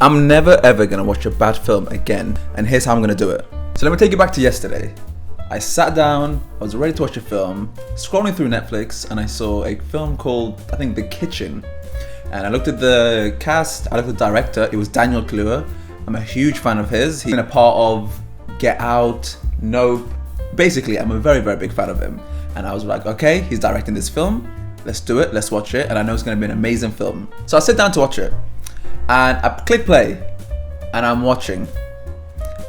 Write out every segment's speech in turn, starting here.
I'm never ever gonna watch a bad film again, and here's how I'm gonna do it. So let me take you back to yesterday. I sat down, I was ready to watch a film, scrolling through Netflix, and I saw a film called, I think, The Kitchen. And I looked at the cast, I looked at the director, it was Daniel Kaluuya. I'm a huge fan of his. He's been a part of Get Out, Nope. Basically, I'm a very, very big fan of him. And I was like, okay, he's directing this film, let's do it, let's watch it, and I know it's gonna be an amazing film. So I sit down to watch it. And I click play, and I'm watching.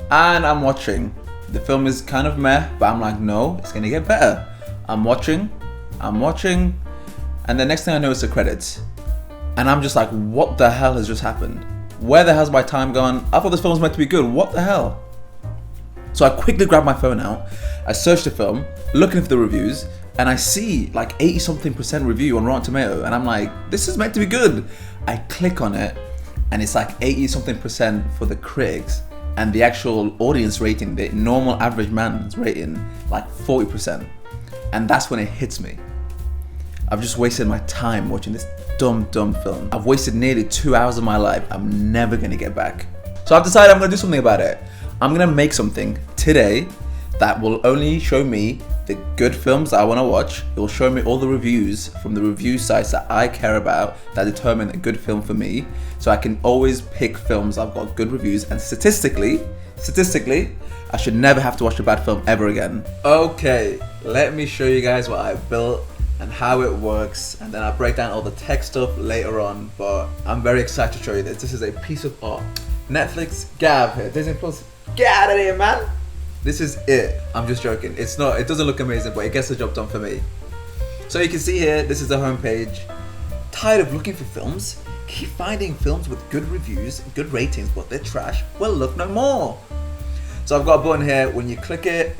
The film is kind of meh, but I'm like, no, it's gonna get better. I'm watching, and the next thing I know is the credits. And I'm just like, what the hell has just happened? Where the hell's my time gone? I thought this film was meant to be good, what the hell? So I quickly grabbed my phone out, I searched the film, looking for the reviews, and I see like 80-something% review on Rotten Tomato, and I'm like, this is meant to be good. I click on it, and it's like 80-something% for the critics, and the actual audience rating, the normal average man's rating, like 40%. And that's when it hits me. I've just wasted my time watching this dumb film. I've wasted nearly 2 hours of my life I'm never gonna get back. So I've decided I'm gonna do something about it. I'm gonna make something today that will only show me the good films that I want to watch. It will show me all the reviews from the review sites that I care about that determine a good film for me, so I can always pick films that have got good reviews, and statistically, I should never have to watch a bad film ever again. Okay, let me show you guys what I built and how it works, and then I'll break down all the tech stuff later on, but I'm very excited to show you this. This is a piece of art. Netflix, get out of here. Disney Plus, get out of here, man. This is it. I'm just joking. It doesn't look amazing, but it gets the job done for me. So you can see here, this is the homepage. Tired of looking for films? Keep finding films with good reviews, good ratings, but they're trash? Well, look no more. So I've got a button here. When you click it,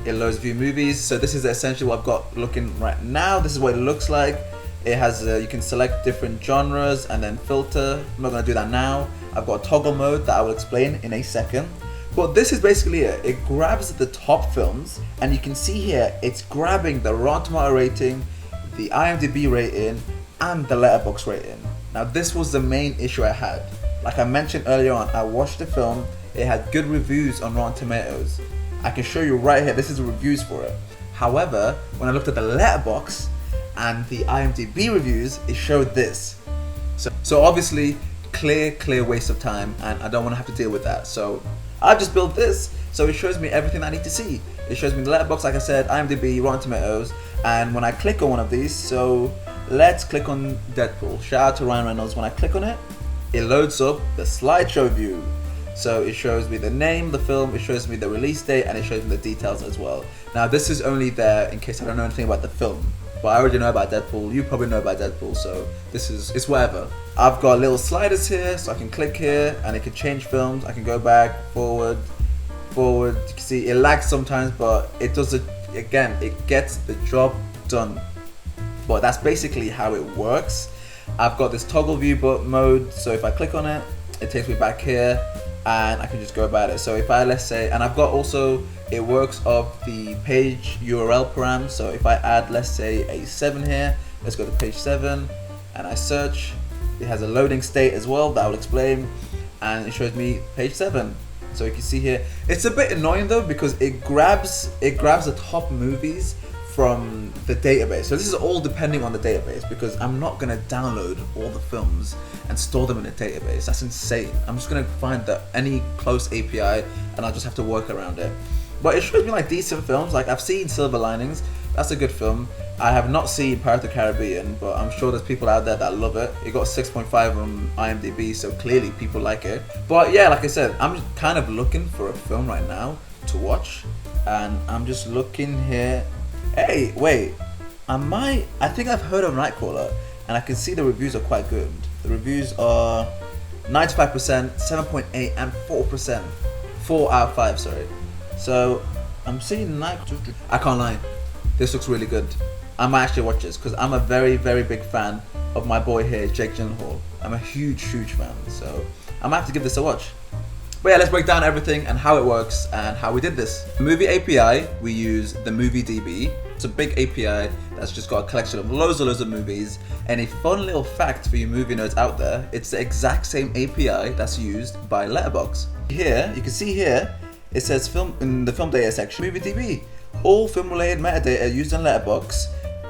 it loads view movies. So this is essentially what I've got looking right now. This is what it looks like. It has, you can select different genres and then filter. I'm not gonna do that now. I've got a toggle mode that I will explain in a second. But this is basically it. It grabs the top films, and you can see here, it's grabbing the Rotten Tomato rating, the imdb rating, and the letterboxd rating. Now this was the main issue I had. Like I mentioned earlier on, I watched the film, it had good reviews on Rotten Tomatoes. I can show you right here, this is the reviews for it. However, when I looked at the letterboxd and the imdb reviews, it showed this. So obviously, clear waste of time, and I don't want to have to deal with that. So I've just built this, so it shows me everything I need to see. It shows me the letterboxd, like I said, imdb, Rotten Tomatoes, and when I click on one of these, so let's click on Deadpool. Shout out to Ryan Reynolds. When I click on it, it loads up the slideshow view. So it shows me the name of the film, it shows me the release date, and it shows me the details as well. Now this is only there in case I don't know anything about the film, but I already know about Deadpool. You probably know about Deadpool, so it's whatever. I've got little sliders here, so I can click here and it can change films. I can go back, forward. You can see it lags sometimes, but it does it again. It gets the job done. But that's basically how it works. I've got this toggle view mode, so if I click on it, it takes me back here, and I can just go about it. So if I, let's say, and I've got also, it works off the page URL param. So if I add, let's say, a 7 here, let's go to page 7, and I search. It has a loading state as well that I will explain, and it shows me page 7. So you can see here, it's a bit annoying though, because it grabs the top movies from the database. So this is all depending on the database, because I'm not gonna download all the films and store them in a database. That's insane. I'm just gonna find any close API, and I'll just have to work around it. But it shows me like decent films. Like I've seen Silver Linings. That's a good film. I have not seen Pirates of the Caribbean, but I'm sure there's people out there that love it. It got 6.5 on imdb, so clearly people like it. But yeah, like I said, I'm just kind of looking for a film right now to watch, and I'm just looking here. Hey, wait, I think I've heard of Nightcrawler, and I can see the reviews are quite good. The reviews are 95%, 7.8, and 4%. 4 out of 5, sorry. So I'm seeing Nightcrawler. I can't lie, this looks really good. I might actually watch this, because I'm a very, very big fan of my boy here, Jake Gyllenhaal. I'm a huge fan, so I might have to give this a watch. But yeah, let's break down everything and how it works and how we did this. The movie API, we use the movie DB. It's a big API that's just got a collection of loads of movies. And a fun little fact for you movie nerds out there, it's the exact same API that's used by Letterboxd. Here, you can see here, it says film in the film data section, imdb. All film related metadata used in Letterboxd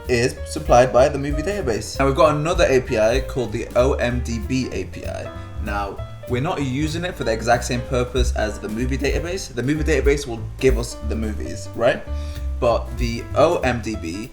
is supplied by the movie database. Now we've got another API called the imdb API. Now, we're not using it for the exact same purpose as the movie database. The movie database will give us the movies, right? But the imdb,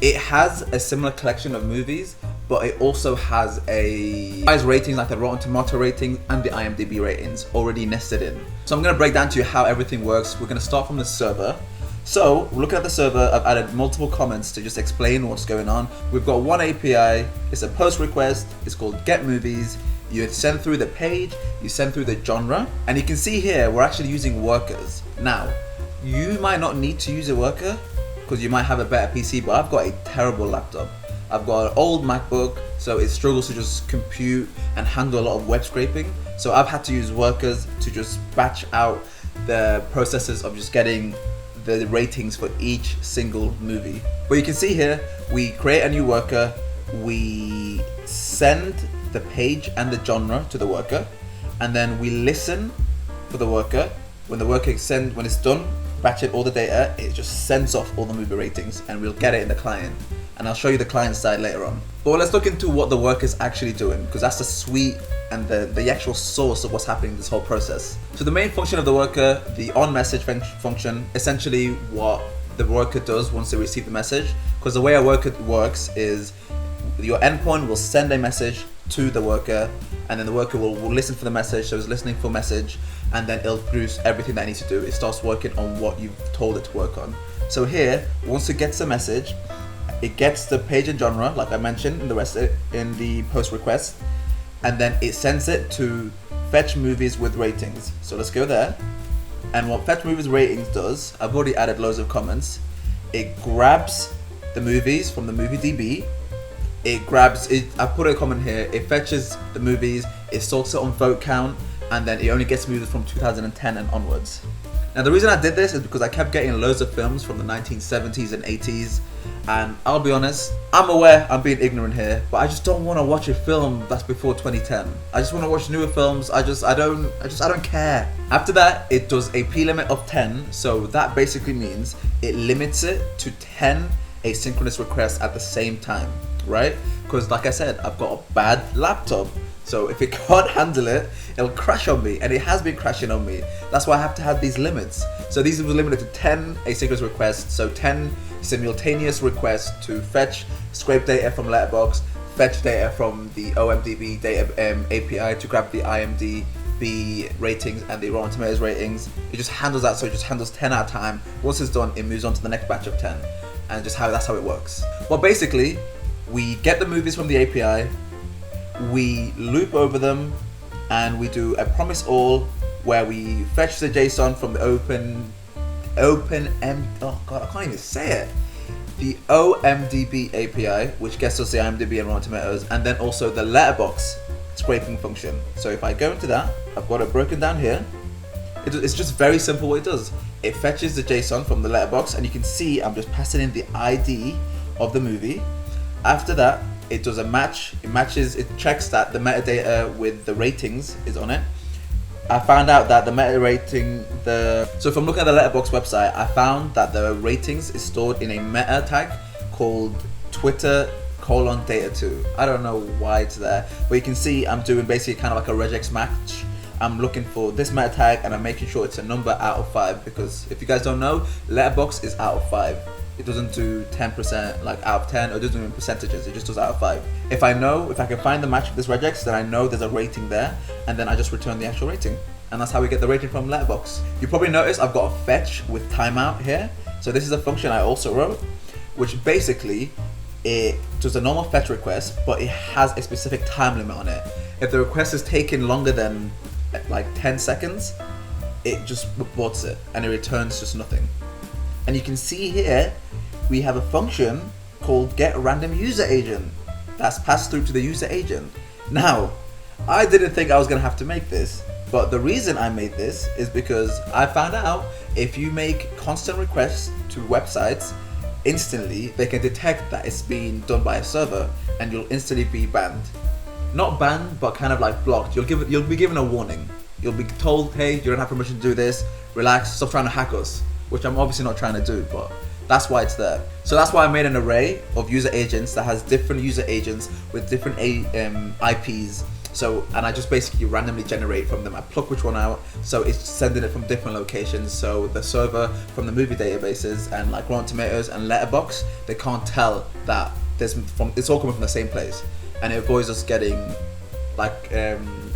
it has a similar collection of movies, but it also has ratings like the Rotten Tomato rating and the IMDb ratings already nested in. So I'm going to break down to you how everything works. We're going to start from the server. So, looking at the server, I've added multiple comments to just explain what's going on. We've got one API, it's a post request, it's called get movies. You send through the page, you send through the genre, and you can see here we're actually using workers. Now, you might not need to use a worker because you might have a better PC, but I've got a terrible laptop. I've got an old MacBook, so it struggles to just compute and handle a lot of web scraping. So I've had to use workers to just batch out the processes of just getting the ratings for each single movie. But you can see here, we create a new worker, we send the page and the genre to the worker, and then we listen for the worker. When the worker when it's done, batching all the data, it just sends off all the movie ratings and we'll get it in the client. And I'll show you the client side later on. But let's look into what the worker's actually doing, because that's the suite and the actual source of what's happening in this whole process. So the main function of the worker, the on message function, essentially what the worker does once they receive the message, because the way a worker works is your endpoint will send a message to the worker, and then the worker will listen for the message, so it's listening for message, and then it'll produce everything that it needs to do. It starts working on what you've told it to work on. So here, once it gets the message, it gets the page and genre, like I mentioned in the post request, and then it sends it to fetch movies with ratings. So let's go there. And what fetch movies ratings does, I've already added loads of comments. It grabs the movies from the movie DB. I put a comment here. It fetches the movies, it sorts it on vote count, and then it only gets movies from 2010 and onwards. Now the reason I did this is because I kept getting loads of films from the 1970s and 80s, and I'll be honest, I'm aware I'm being ignorant here, but I just don't want to watch a film that's before 2010. I just want to watch newer films. I don't care. After that, it does a P limit of 10, so that basically means it limits it to 10 asynchronous requests at the same time, right? Because like I said, I've got a bad laptop. So if it can't handle it, it'll crash on me, and it has been crashing on me. That's why I have to have these limits. So these are limited to 10 asynchronous requests, so 10 simultaneous requests to fetch scrape data from Letterboxd, fetch data from the OMDB data API to grab the IMDb ratings and the Rotten Tomatoes ratings. It just handles that, so it just handles 10 at a time. Once it's done, it moves on to the next batch of 10, and that's how it works. Well, basically, we get the movies from the API, we loop over them, and we do a promise all where we fetch the JSON from the the OMDB API, which gets us the IMDb and Rotten Tomatoes, and then also the Letterboxd scraping function. So if I go into that, I've got it broken down here. It's just very simple what it does. It fetches the JSON from the Letterboxd, and you can see I'm just passing in the ID of the movie. After that, it does a match. It checks that the metadata with the ratings is on it. I found out that the meta rating, so if I'm looking at the Letterboxd website, I found that the ratings is stored in a meta tag called Twitter:data2. I don't know why it's there, but you can see I'm doing basically kind of like a regex match. I'm looking for this meta tag, and I'm making sure it's a number out of 5, because if you guys don't know, Letterboxd is out of 5. It doesn't do 10%, like out of 10, or it doesn't do in percentages, it just does out of 5. If I can find the match with this regex, then I know there's a rating there, and then I just return the actual rating. And that's how we get the rating from Letterboxd. You probably noticed I've got a fetch with timeout here. So this is a function I also wrote, which basically, it does a normal fetch request, but it has a specific time limit on it. If the request is taking longer than like 10 seconds, it just reports it, and it returns just nothing. And you can see here, we have a function called getRandomUserAgent that's passed through to the user agent. Now, I didn't think I was gonna have to make this, but the reason I made this is because I found out if you make constant requests to websites, instantly they can detect that it's being done by a server, and you'll instantly be banned. Not banned, but kind of like blocked. You'll be given a warning. You'll be told, hey, you don't have permission to do this. Relax, stop trying to hack us, which I'm obviously not trying to do, but that's why it's there. So that's why I made an array of user agents that has different user agents with different IPs. So, and I just basically randomly generate from them. I pluck which one out, so it's sending it from different locations. So the server from the movie databases and like Rotten Tomatoes and Letterboxd, they can't tell that it's all coming from the same place, and it avoids us getting like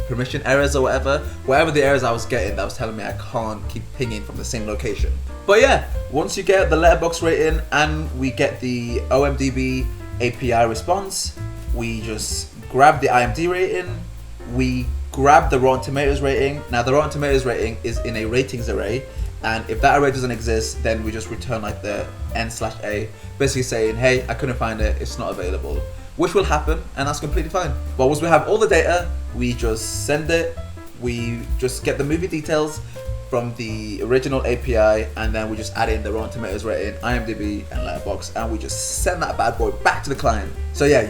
permission errors or whatever the errors I was getting that was telling me I can't keep pinging from the same location. But yeah, once you get the Letterboxd rating and we get the OMDB API response, we just grab the IMDb rating, we grab the Rotten Tomatoes rating. Now the Rotten Tomatoes rating is in a ratings array, and if that array doesn't exist, then we just return like the n/a, basically saying, hey, I couldn't find it, it's not available, which will happen, and that's completely fine. But once we have all the data, we just send it, we just get the movie details from the original API, and then we just add in the Rotten Tomatoes rating, IMDb, and Letterboxd, and we just send that bad boy back to the client. So yeah,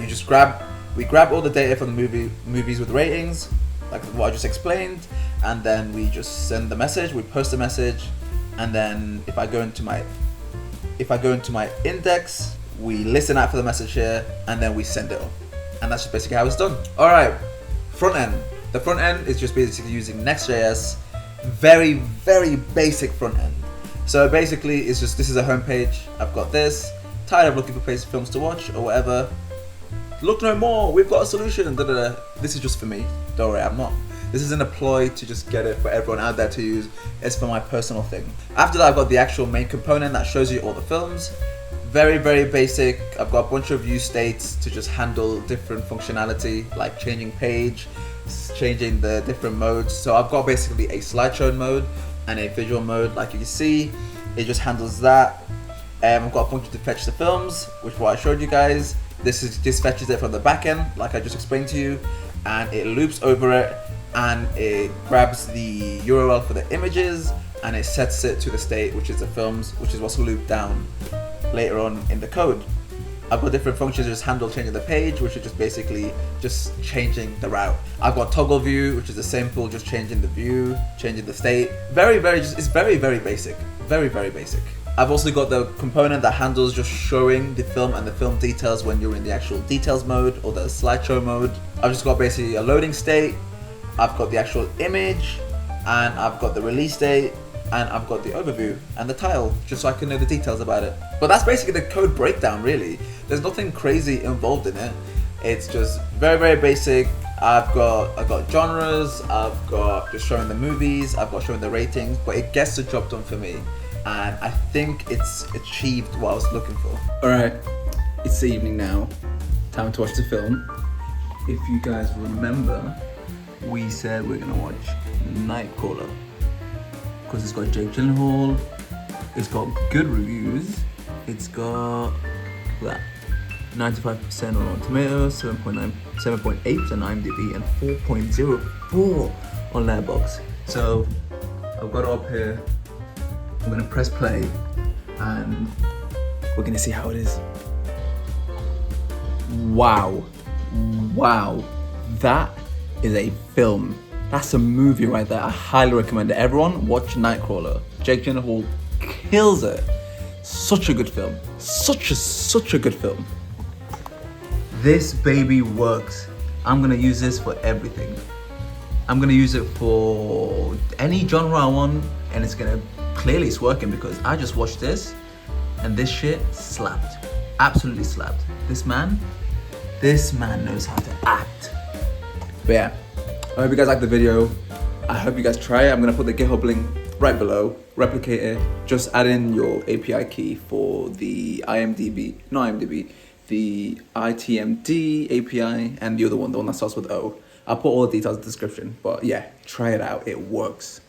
we grab all the data from the movies with ratings, like what I just explained, and then we just send the message, we post the message, and then if I go into my index, we listen out for the message here, and then we send it up. And that's just basically how it's done. All right, front end. The front end is just basically using Next.js. Very, very basic front end. So basically, it's just, this is a home page. I've got this. Tired of looking for films to watch or whatever. Look no more. We've got a solution. Da, da, da. This is just for me. Don't worry, I'm not. This isn't a ploy to just get it for everyone out there to use. It's for my personal thing. After that, I've got the actual main component that shows you all the films. Very, very basic. I've got a bunch of use states to just handle different functionality, like changing page, changing the different modes. So I've got basically a slideshow mode and a visual mode. Like you can see, it just handles that. I've got a function to fetch the films, which what I showed you guys. This fetches it from the backend, like I just explained to you, and it loops over it, and it grabs the URL for the images, and it sets it to the state, which is the films, which is what's looped down later on in the code. I've got different functions to just handle changing the page, which is just basically just changing the route. I've got toggle view, which is a simple, just changing the view, changing the state. It's very, very basic. Very, very basic. I've also got the component that handles just showing the film and the film details when you're in the actual details mode or the slideshow mode. I've just got basically a loading state. I've got the actual image, and I've got the release date, and I've got the overview and the title, just so I can know the details about it. But that's basically the code breakdown, really. There's nothing crazy involved in it. It's just very, very basic. I've got genres, I've got just showing the movies, I've got showing the ratings, but it gets the job done for me. And I think it's achieved what I was looking for. Alright, it's the evening now. Time to watch the film. If you guys remember, we said we're gonna watch Nightcrawler. Because it's got Jake Gyllenhaal, it's got good reviews, it's got that 95% on Rotten Tomatoes, 7.8 on IMDb, and 4.04 on Letterboxd. So I've got it up here. I'm gonna press play, and we're gonna see how it is. Wow, that is a film. That's a movie right there. I highly recommend it. Everyone watch Nightcrawler. Jake Gyllenhaal kills it. Such a good film. Such a good film. This baby works. I'm gonna use this for everything. I'm gonna use it for any genre I want, and clearly it's working because I just watched this, and this shit slapped. Absolutely slapped. This man knows how to act. But yeah, I hope you guys liked the video. I hope you guys try it. I'm gonna put the GitHub link right below. Replicate it. Just add in your API key for the the ITMD API, and the other one, the one that starts with O. I'll put all the details in the description. But yeah, try it out. It works.